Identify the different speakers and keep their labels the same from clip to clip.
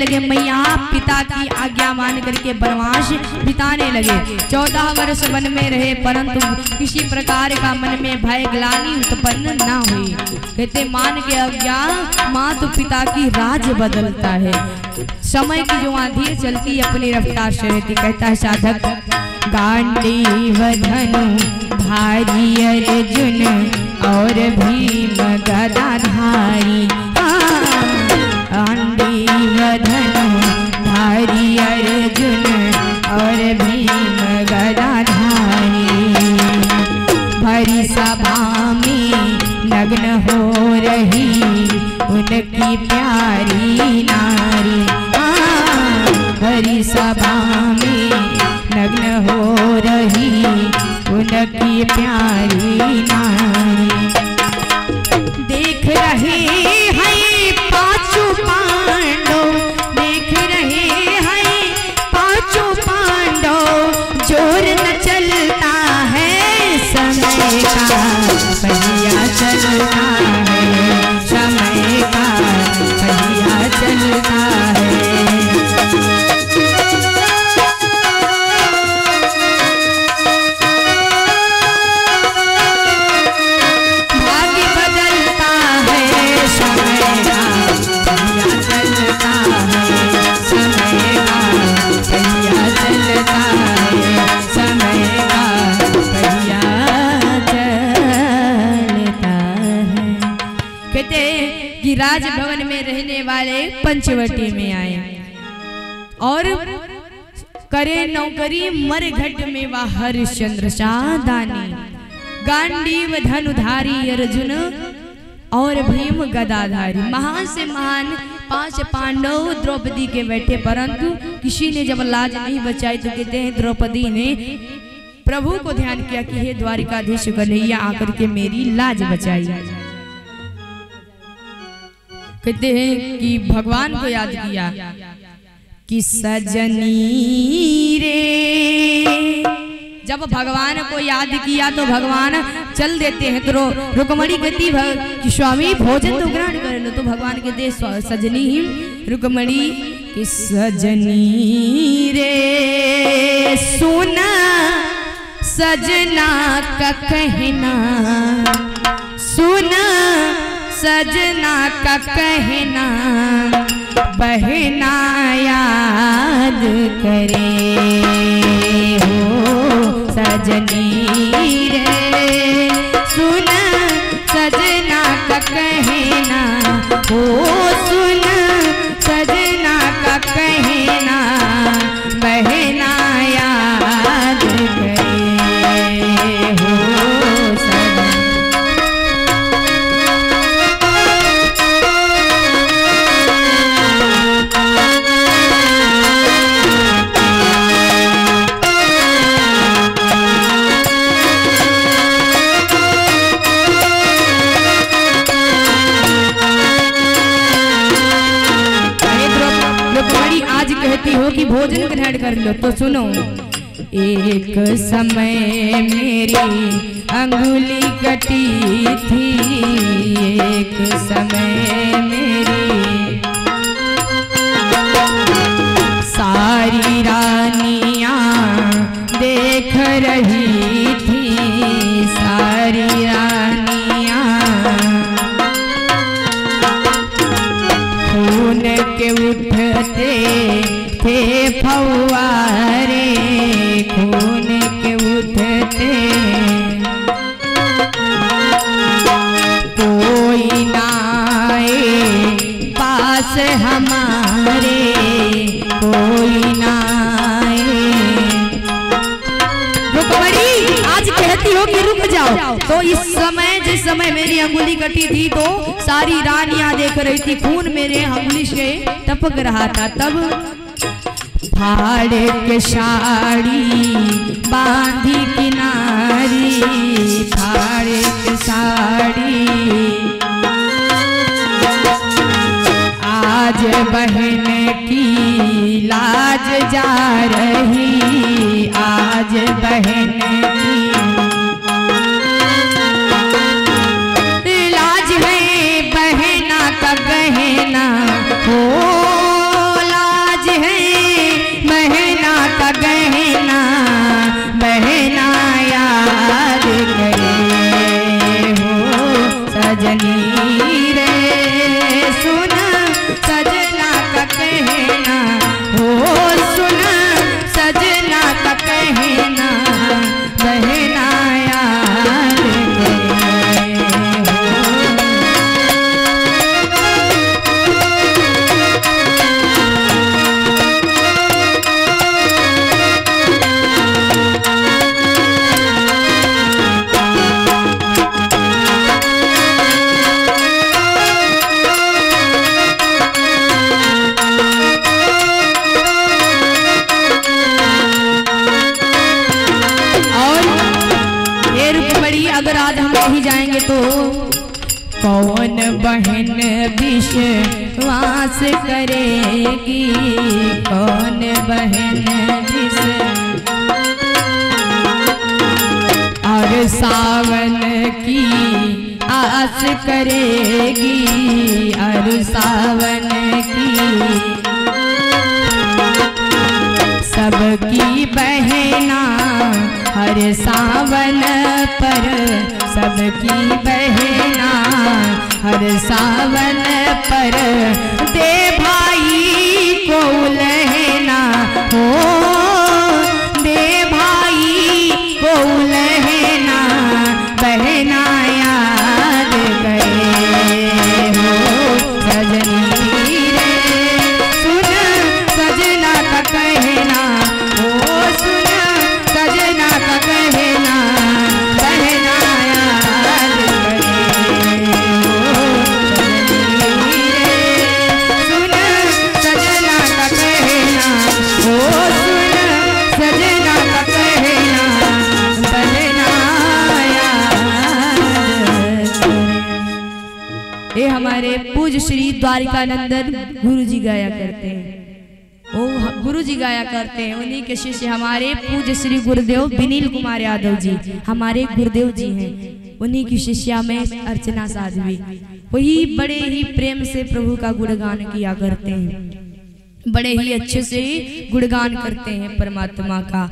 Speaker 1: लगे मैया पिता की आज्ञा मान करके वनवास बिताने लगे। 14 वर्ष वन में रहे, परंतु किसी प्रकार का मन में भय ग्लानि उत्पन्न ना हुई। कहते मान के आज्ञा माता पिता की राज बदलता है। समय की जो आंधी चलती अपनी रफ्तार से रहती। कहता है साधक गांडीव धनु धारी अर्जुन और भीम गदाधारी। गांडीव धनु धारी अर्जुन और भीम गदाधारी। भरी सभा में नग्न हो रही उनकी प्यारी नारी। भरी सभा में नग्न हो रही उनकी प्यारी नारी। देख रहे हैं पांचों पांडव, देख रहे हैं पांचों पांडव। जोर न चलता है समय का पहिया चलता है, समय का पहिया चलता है। राजभवन में रहने वाले पंचवटी में आए और करे नौकरी मरघट में वह हरिश्चंद्र शादानी। गांडीव धनुधारी अर्जुन और भीम गदाधारी। महान से महान 5 पांडव द्रौपदी के बैठे, परंतु किसी ने जब लाज नहीं बचाई तो कहते हैं द्रौपदी ने प्रभु को ध्यान किया कि हे द्वारिकाधीश कन्हैया आकर के मेरी लाज बचाई। कहते हैं कि भगवान को याद किया कि सजनी रे। जब भगवान को याद किया तो भगवान चल देते हैं। तो रुक्मणी कहती कि स्वामी भोजन तो ग्रहण कर लो। तो भगवान कहते सजनी ही रुक्मणी कि सजनी रे सुना सजना का कहना, सुना सजना का कहना बहना याद करे हो सजनी रे। सुन सजना का कहना हो, सुन सजना का कहना बहना याद करे हो सजना। कहती हो कि भोजन ग्रहण कर लो तो सुनो। एक समय मेरी अंगुली कटी थी, एक समय मेरी सारी रानियां देख रही थी, सारी रानियां खून के उठते थे फव्वारे, खून के उठते कोई ना आए पास हमारे, कोई ना आए। रुक्मणी आज कहती हो कि रुक जाओ, तो इस समय जिस समय मेरी अंगुली कटी थी तो सारी रानियां देख रही थी, खून मेरे अंगुली से टपक रहा था। तब फाड़ के साड़ी बांधी किनारी, फाड़ के साड़ी आज बहन की लाज जा रही, आज बहन की लाज है बहना का गहना हो, लाज कहना, हो सुन सजना का कहना, बहना याद करे। अगर आज हम नहीं जाएंगे तो कौन बहन विश्वास करेगी, कौन बहन और सावन की आस करेगी, और सावन की सबकी बहना हर सावन पर, सबकी बहना हर सावन पर, दे भाई को लहना, हो दे भाई को लहना, बहना याद करे। हो सजनी रे सुन सजना का कहना, हो सुन सजना का कहना, बहना याद करे। सुन सजना का कहना, हो सुन सजना का कहना, बहना याद करे। ये हमारे पूज्य श्री द्वारिकानंदन गुरु जी गाया करते हैं, ओ गुरु जी गाया करते हैं। उन्हीं के शिष्य हमारे पूज्य श्री गुरुदेव विनील कुमार यादव जी हमारे गुरुदेव जी हैं। उन्हीं की शिष्या में अर्चना साध्वी, वही बड़े ही प्रेम से प्रभु का गुणगान किया करते हैं, बड़े ही अच्छे से गुणगान करते हैं परमात्मा का।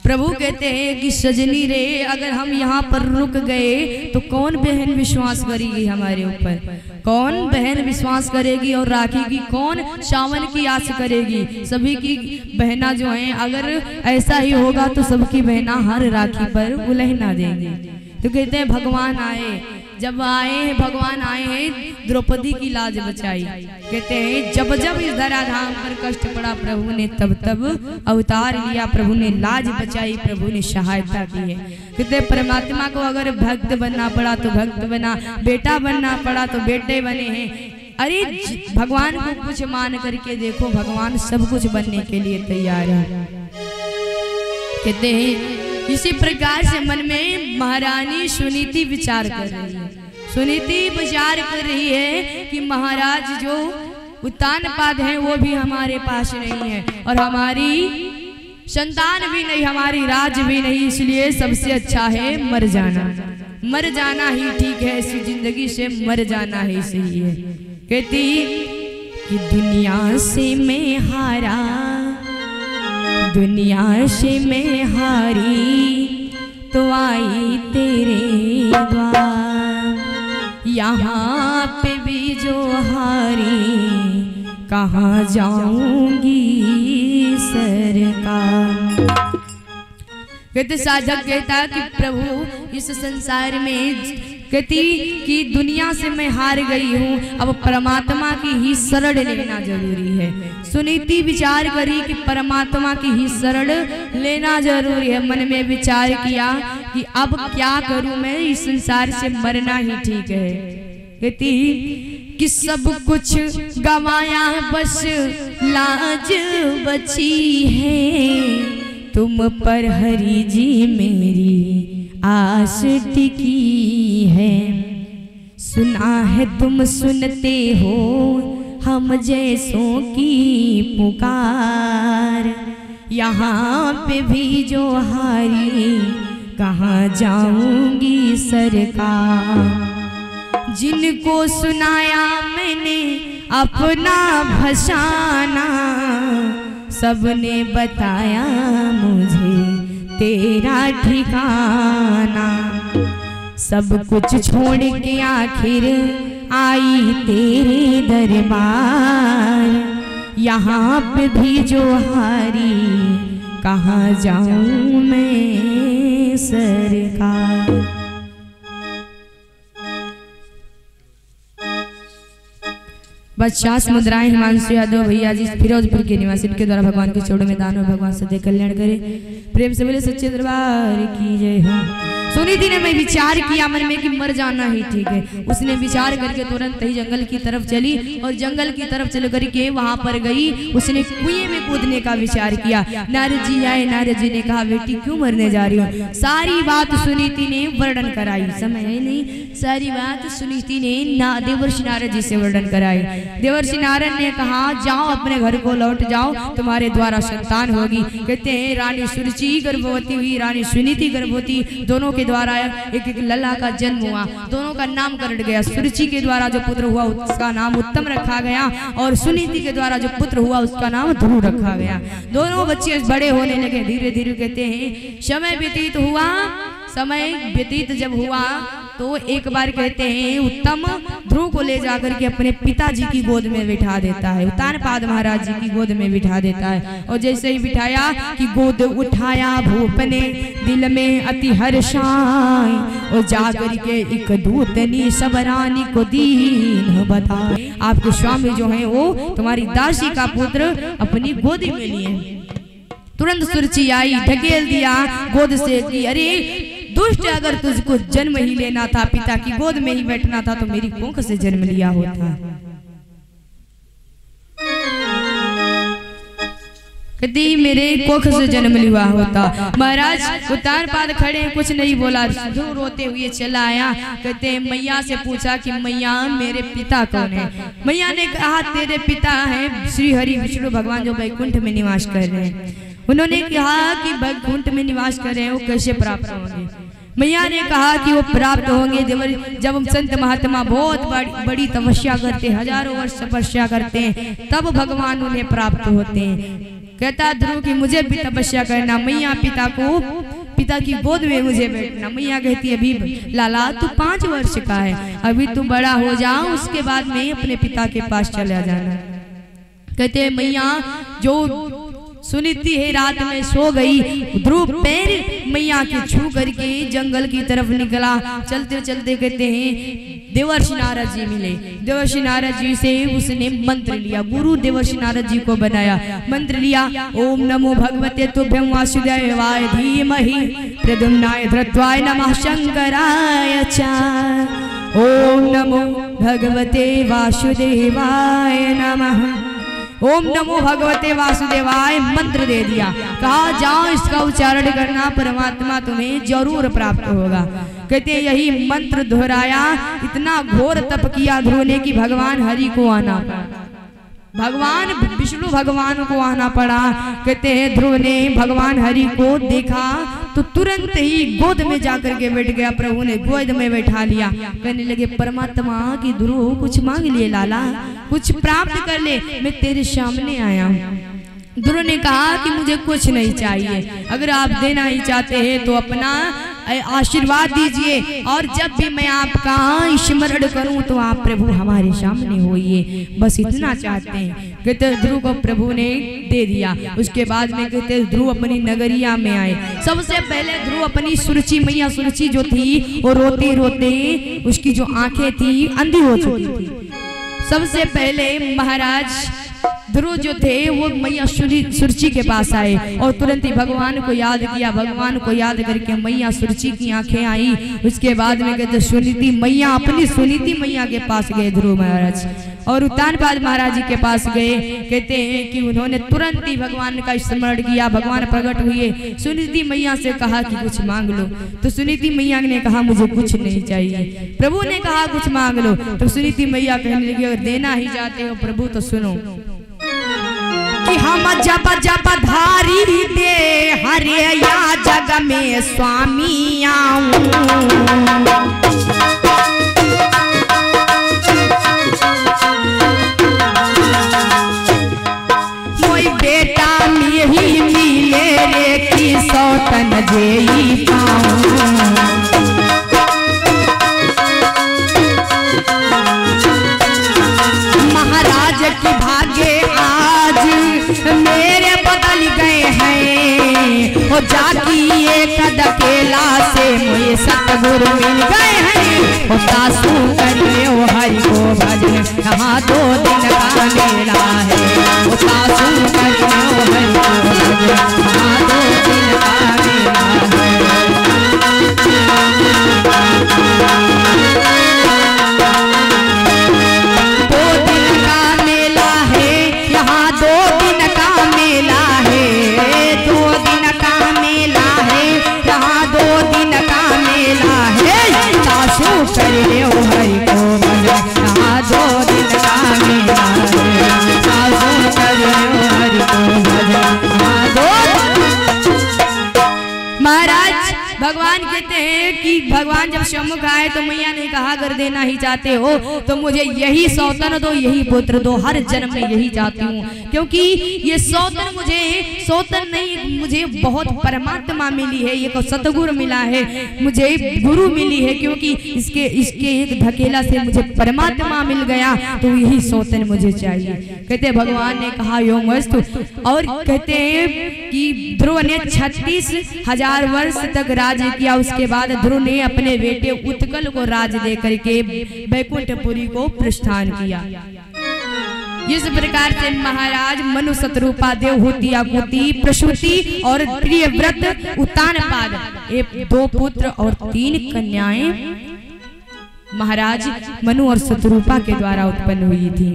Speaker 1: प्रभु कहते हैं कि सजनी रे अगर हम यहाँ पर रुक गए तो कौन बहन विश्वास करेगी हमारे ऊपर, कौन बहन विश्वास करेगी और राखी कौन सावन की आस करेगी। सभी की बहना जो हैं अगर ऐसा ही होगा तो सबकी बहना हर राखी पर उलहना देंगे। तो कहते हैं भगवान आए, जब आए हैं भगवान आए हैं द्रौपदी की लाज बचाई। कहते हैं जब जब इस धराधाम पर कष्ट पड़ा प्रभु ने तब तब अवतार लिया, प्रभु ने लाज बचाई, प्रभु ने सहायता की है। कहते परमात्मा को अगर भक्त बनना पड़ा तो भक्त बना, बेटा बनना पड़ा तो बेटे बने हैं। अरे भगवान को कुछ मान करके देखो, भगवान सब कुछ बनने के लिए तैयार है। कहते हैं इसी प्रकार से मन में महारानी सुनीति विचार कर रही है, सुनीति विचार कर रही है कि महाराज जो उत्तानपाद हैं वो भी हमारे पास नहीं है और हमारी संतान भी नहीं, हमारी राज भी नहीं, इसलिए सबसे अच्छा है मर जाना, मर जाना ही ठीक है, इस जिंदगी से मर जाना ही सही है। कहती कि दुनिया से मैं हारा, दुनिया से मैं हारी तो आई तेरे द्वार, यहाँ पे भी जो हारी कहाँ जाऊंगी सरकार। कहते साधक कहता कि प्रभु इस संसार में कहती कि दुनिया से मैं हार गई हूँ, अब परमात्मा की ही शरण लेना जरूरी है। सुनीति विचार करी कि परमात्मा की ही शरण लेना जरूरी है। मन में विचार किया कि अब क्या करूं मैं, इस संसार से मरना ही ठीक है। कहती कि सब कुछ गवाया बस लाज बची है, तुम पर हरि जी मेरी आस टिकी है। सुना है तुम सुनते हो हम जैसों की पुकार, यहाँ पे भी जो हारी कहाँ जाऊंगी सरकार। जिनको सुनाया मैंने अपना भसाना, सबने बताया मुझे तेरा ठिकाना। सब कुछ छोड़ के आखिर आई तेरे दरबार, यहाँ पे भी जो हारी, कहाँ जाऊं मैं सरकार। बदशाह मुद्राएं हिमांशु यादव भैया जी फिरोजपुर के निवासी, इनके द्वारा भगवान के चौड़ों में दान और भगवान सदैव कल्याण करे। प्रेम से बोले सच्चे दरबार की जय हो। सुनीति ने मैं विचार किया मन में कि मर जाना ही ठीक है। उसने विचार करके तुरंत ही जंगल की तरफ चली और जंगल की तरफ चल करके वहां पर गई। उसने कुएं में कूदने का विचार किया। नारद जी आए, नारद जी ने कहा बेटी क्यों मरने जा रही हो। सारी बात सुनीति ने वर्णन कराई, समय है नहीं, सारी बात सुनीति ने देवर्षि नारद जी से वर्णन कराई। देवर्षि नारद ने कहा जाओ अपने घर को लौट जाओ, तुम्हारे द्वारा संतान होगी। कहते हैं रानी सुरुचि गर्भवती हुई, रानी सुनीति गर्भवती, दोनों के द्वारा एक एक लल्ला का जन्म हुआ। दोनों का नामकरण गया। सुरुचि के द्वारा जो पुत्र हुआ उसका नाम उत्तम रखा गया और सुनीति के द्वारा जो पुत्र हुआ उसका नाम ध्रुव रखा गया। दोनों बच्चे बड़े होने लगे धीरे धीरे। कहते हैं समय व्यतीत हुआ। समय व्यतीत जब हुआ तो एक बार कहते हैं उत्तम ध्रुव को ले जाकर के अपने पिताजी की गोद में बिठा देता है। उत्तानपाद महाराज जी की गोद में बिठा देता है और जैसे ही बिठाया कि गोद उठाया भूप ने, दिल में अति हर्षाए और जाकर के एक दूतनी सब रानी को दीन बताए। आपके स्वामी जो है वो तुम्हारी दासी का पुत्र अपनी गोदी में लिए। तुरंत सुरुचि आई, ढकेल दिया गोद से कि अरे दुष्ट, अगर तुझको जन्म ही लेना था, पिता की गोद में ही बैठना था तो मेरी कोख से जन्म लिया होता। कहती मेरे कोख से जन्म लिया होता। महाराज उत्तानपाद खड़े, कुछ नहीं बोला, दूर रोते हुए चला आया। कहते मैया से पूछा कि मैया मेरे पिता कौन है। मैया ने कहा तेरे पिता है श्री हरि विष्णु भगवान जो वैकुंठ में निवास कर रहे हैं। उन्होंने कहा कि वैकुंठ में निवास कर रहे हैं, वो कैसे प्राप्त होंगे। मैया ने कहा कि वो प्राप्त होंगे जब हम संत महात्मा बहुत बड़ी तपस्या करते, हजारों वर्ष तपस्या करते हैं, तब भगवान उन्हें प्राप्त होते हैं। कहता ध्रुव कि मुझे भी तपस्या करना, मैया पिता की गोद में मुझे बैठना। मैया कहती अभी लाला तू 5 वर्ष का है, अभी तू बड़ा हो जा, उसके बाद में अपने पिता के पास चला जाना। कहते मैया जो सुनीति है रात में सो गई। ध्रुव पैर मैया के छू करके जंगल की तरफ निकला। चलते चलते कहते हैं देवर्षि नारद जी मिले। देवर्षि नारद जी से उसने मंत्र लिया, गुरु देवर्षि नारद जी को बनाया। मंत्र लिया ओम नमो भगवते तुभ्यं वासुदेवाय धीमहि प्रद्युम्नाय धृत्वाय नमः शंकराय च। ओम नमो भगवते वासुदेवाय नमः। ओम नमो भगवते वासुदेवाय मंत्र दे दिया। कहा जाओ इसका उच्चारण करना, परमात्मा तुम्हें जरूर प्राप्त होगा। कहते यही मंत्र दोहराया। इतना घोर तप किया ध्रुव ने कि भगवान हरि को आना पड़ा, भगवान विष्णु भगवान को आना पड़ा। कहते हैं ध्रुव ने भगवान हरि को देखा तो तुरंत ही गोद में जाकर के बैठ गया। प्रभु ने गोद में बैठा लिया। कहने लगे परमात्मा की ध्रुव कुछ मांग लिए लाला, कुछ प्राप्त कर ले, मैं तेरे सामने आया हूँ। ध्रुव ने कहा कि मुझे कुछ नहीं चाहिए, अगर आप देना ही चाहते हैं तो अपना आशीर्वाद दीजिए और जब भी मैं आपका स्मरण करूं तो आप प्रभु हमारे सामने होइए, बस इतना चाहते हैं। कहते ध्रुव को प्रभु ने दे दिया। उसके बाद में कहते ध्रुव अपनी नगरिया में आए। सबसे पहले ध्रुव अपनी सुरुचि मैया सुरुचि जो थी वो रोते रोते उसकी जो आंखें थी अंधी हो चुकी थी। सबसे पहले महाराज ध्रुव जो थे वो मैया सुरुचि के पास आए और तुरंत ही भगवान को याद किया। भगवान को याद करके मैया सुरुचि की आंखें आई। उसके बाद में कहते सुनीति मैया अपनी सुनीति मैया के पास गए ध्रुव महाराज और उत्तानपाद महाराज जी के पास गए। कहते हैं कि उन्होंने तुरंत ही भगवान का स्मरण किया। भगवान प्रकट हुए, सुनीति मैया से कहा कि कुछ मांग लो। तो सुनीति मैया ने कहा मुझे कुछ नहीं चाहिए। प्रभु ने कहा कुछ मांग लो। तो सुनीति मैया कहने लगी अगर देना ही चाहते हो प्रभु तो सुनो कि हम जब जब धारी दे हरे या जग में स्वामी आऊं। मोई बेटा में ही मिले रे की सौतन जेई पाऊं। महाराज की भागे आज गुरु मिल गए हैं ओ सासू करिए ओ हरि को भजन यहाँ 2 दिन का मेला है ओ सासू करिए ओ हरि को भजन यहाँ 2 दिन का मेला है। 2 दिन का मेला है यहाँ 2 दिन का मेला है 2 दिन का मेला है यहाँ 2 दिन का मेला है सासू करिए ओ हरि को भजन यहाँ 2 दिन का मेला है सासू करिए ओ हरि को भजन यहाँ 2। महाराज भगवान कहते हैं कि भगवान जब सम्मुख आए तो मैया ने कहा अगर देना ही चाहते हो तो मुझे यही सौतन दो, यही पुत्र दो, हर जन्म में यही चाहती हूँ, क्योंकि ये सौतन मुझे सौतन नहीं, मुझे बहुत परमात्मा मिली है, ये सतगुरु मिला है, मुझे गुरु मिली है, क्योंकि इसके एक धकेला से मुझे परमात्मा मिल गया, तो यही सौतन मुझे चाहिए। कहते भगवान ने कहा यो मस्तु। और कहते हैं कि ध्रुव ने 36,000 वर्ष तक राज किया। उसके बाद ध्रुव ने अपने बेटे उत्कल को राज दे करके बैकुंठपुरी को प्रस्थान किया। इस प्रकार से महाराज मनु शतरूपा देवहूति आकुति प्रसूति और प्रियव्रत उत्तानपाद 2 पुत्र और 3 कन्याएं महाराज मनु और शतरूपा के द्वारा उत्पन्न हुई थी।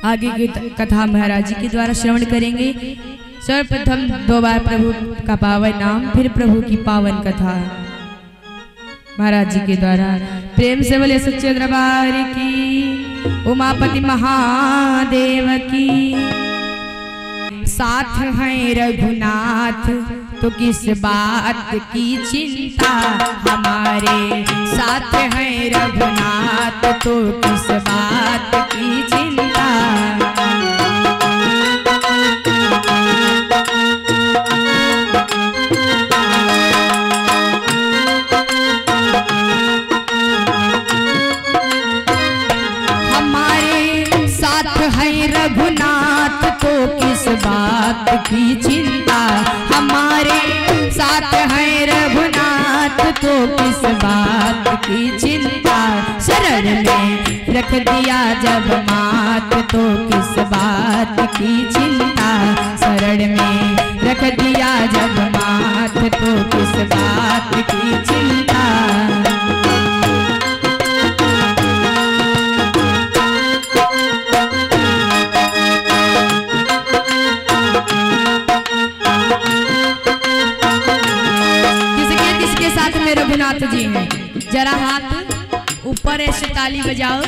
Speaker 1: आगे की कथा महाराज जी के द्वारा श्रवण करेंगे। सर्वप्रथम 2 बार प्रभु का पावन नाम, फिर प्रभु की पावन कथा महाराज जी के द्वारा। प्रेम से बोले सच्चे दरबार की, उमापति महादेव की। साथ हैं रघुनाथ तो किस बात की चिंता, हमारे साथ हैं रघुनाथ तो किस बात की चिंता। रघुनाथ तो किस बात की चिंता, हमारे साथ है रघुनाथ तो किस बात की चिंता। शरण में रख दिया जब मात तो किस बात की चिंता, शरण में रख दिया जब मात तो किस बात की चिंता। रघुनाथ जी हैं, जरा हाथ ऊपर ऐसे ताली बजाओ।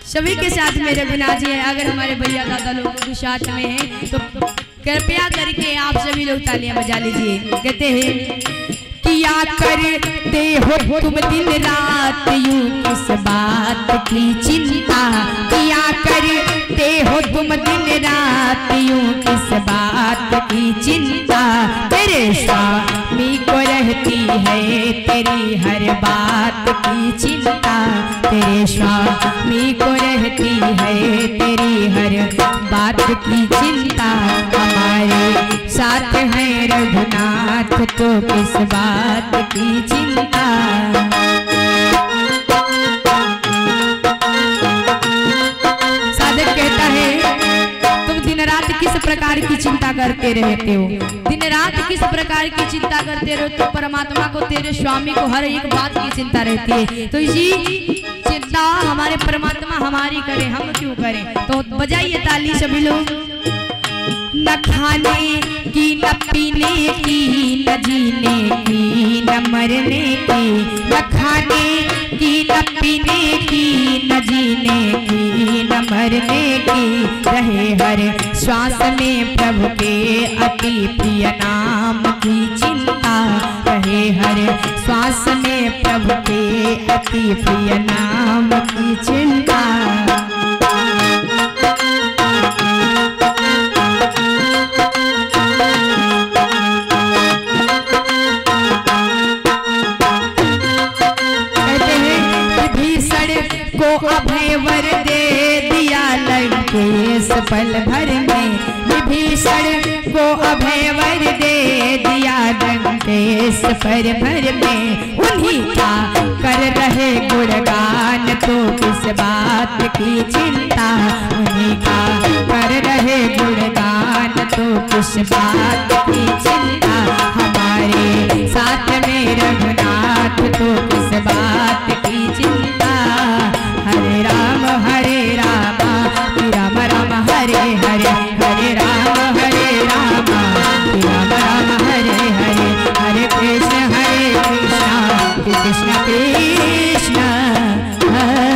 Speaker 1: सभी के साथ में रघुनाथ जी हैं। अगर हमारे भैया दादा लोग भी साथ में हैं तो कृपया करके आप सभी लोग तालियां बजा लीजिए। कहते हैं किया करते हो तुम दिन रात यूं किस बात की चिंता, किया करते हो तुम दिन रात यूं किस बात की चिंता। तेरे स्वामी को रहती है तेरी हर बात की चिंता, तेरे स्वामी को रहती है तेरी हर बात की चिंता। हमारे साथ है रघुनाथ तो किस बात की चिंता। साधक कहता है तुम दिन रात किस प्रकार की चिंता करते रहते हो, दिन रात किस प्रकार की चिंता करते रहो। तो परमात्मा को तेरे स्वामी को हर एक बात की चिंता रहती है, तो इसी चिंता हमारे परमात्मा हमारी करें, हम क्यों करें। तो बजाइए ताली सभी लोग। न खाने की न पीने की न जीने की न मरने की, न खाने की न पीने की न जीने की न मरने की। रहे हर श्वास में प्रभु के अति प्रिय नाम की चिंता, रहे हर श्वास में प्रभु के अति प्रिय नाम की चिंता। अभय वर दे दिया लंकेश पल भर में, विभीषण को अभय वर दे दिया लंकेश देश पर भर में उन्हीं का कर रहे गुणगान, तो किस बात की चिंता, उन्हीं का कर रहे गुणगान, तो किस बात की चिंता, हमारे साथ में रघुनाथ, तो किस बात की चिंता। हरे राम राम राम हरे हरे, हरे राम राम राम हरे हरे, हरे कृष्ण कृष्ण कृष्ण हरे।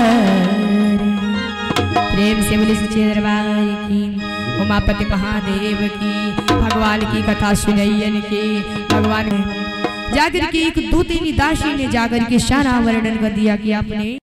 Speaker 1: प्रेम से बोले सच्चे दरबार की, उमापति महादेव की, भगवान की कथा सुनैयन की। भगवान जाकर के एक दूतनी दासी ने जाकर के सारा वर्णन कर दिया कि आपने